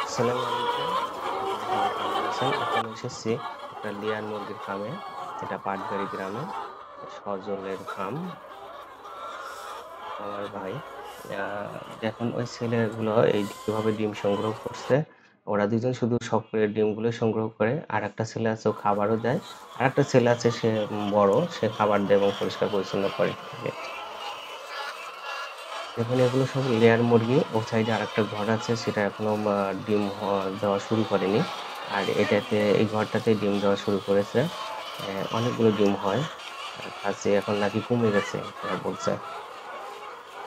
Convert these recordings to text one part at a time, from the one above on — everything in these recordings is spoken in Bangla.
আসসালামু আলাইকুম। আপনারা সবাই কেমন আছেন? এখন এসেছি একটা লেয়ার মুরগির ফার্মে। এটা পাটবাড়ি গ্রামে। সজলের ফার্ম। আমার ভাই। আ দেখুন ওই ছেলেগুলো এই কিভাবে ডিম সংগ্রহ করছে। ওরা ২ জন শুধু শখ করে ডিমগুলো সংগ্রহ করে। আরেকটা ছেলে আছে ও খাবারও দেয়। আরেকটা ছেলে আছে সে বড়, সে খাবার দেয় এবং পরিষ্কার পরিচ্ছন্ন করে থাকে। দেখুন এগুলো সব লেয়ার মুরগি। ও সাইডে আরেকটা ঘর আছে সেটা এখনো ডিম দেওয়া শুরু করেনি। আর এই ঘরটাতে ডিম দেওয়া শুরু করেছে। অনেকগুলো ডিম হয়। খাসি এখন নাকি কমে গেছে ওরা বলছে।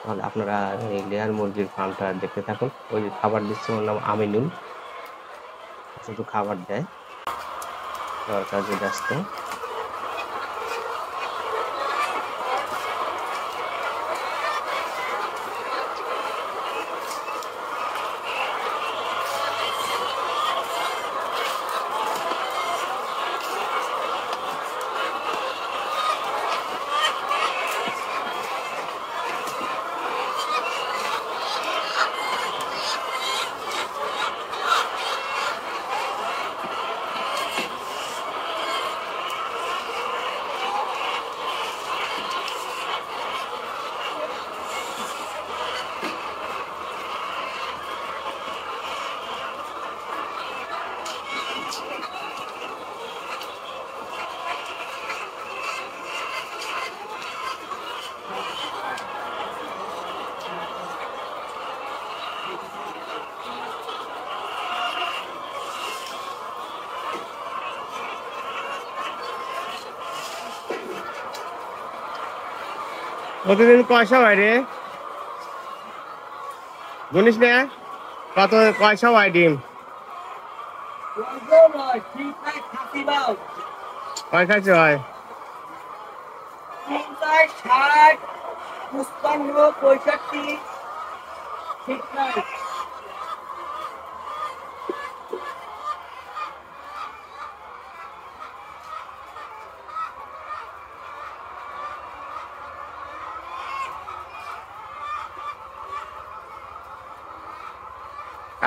তাহলে আপনারা এই লেয়ার মুরগির ফার্মটা দেখতে থাকুন। ওই যে খাবার দিচ্ছে ওর নাম আমিনুল। শুধু খাবার দেয়। দেওয়ার কাজে ব্যস্ত। প্রতিদিন কয়শো হয় রে? গুনিস না কত কয়শো হয় ডিম? কয় খাইছো হয়? 50, 60, 55, 65 ঠিক নাই।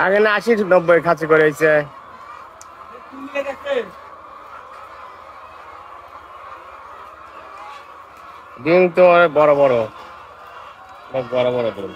আগে না 80-90 খাসি করে হয়েছে। কমে গেছে। ডিম তো অনেক বড় বড়, অনেক বড় বড় ডিম।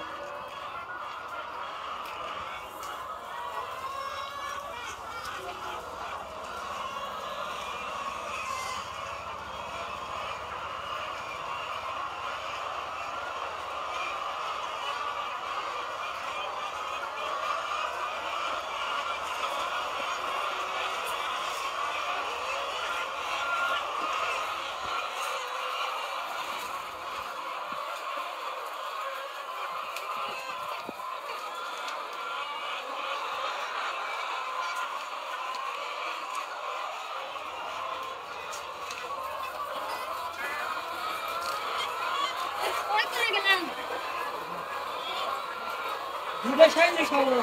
দুটো সাইজে খাবো।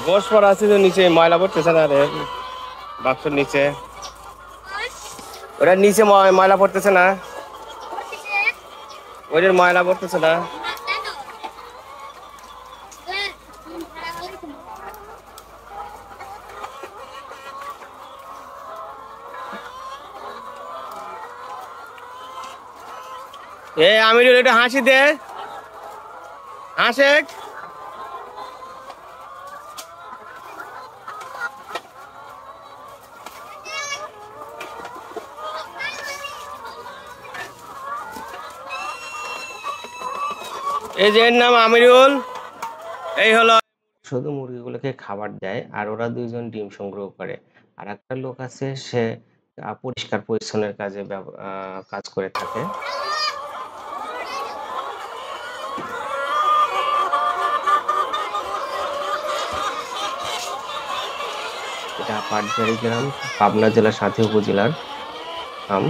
গোশ পড়া আছে তো নিচে, ময়লা পড়তেছে না রে বাক্সর নিচে? ওটার নিচে ময়লা পড়তেছে না? ওইটার ময়লা পড়তেছে না? আমিরুল এটা হাসি দে, হাসে। এই যে এর নাম আমিরুল, এই হলো শুধু মুরগিগুলোকে খাবার দেয় আর ওরা দুইজন ডিম সংগ্রহ করে। আর একটা লোক আছে সে পরিষ্কার পরিচ্ছন্নের কাজে কাজ করে থাকে। এটা পাটজারি গ্রাম, পাবনা জেলার সাথী উপজেলার গ্রাম।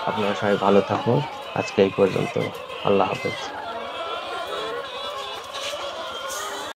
আপনারা সবাই ভালো থাকুন। আজকে এই পর্যন্ত। আল্লাহ হাফেজ।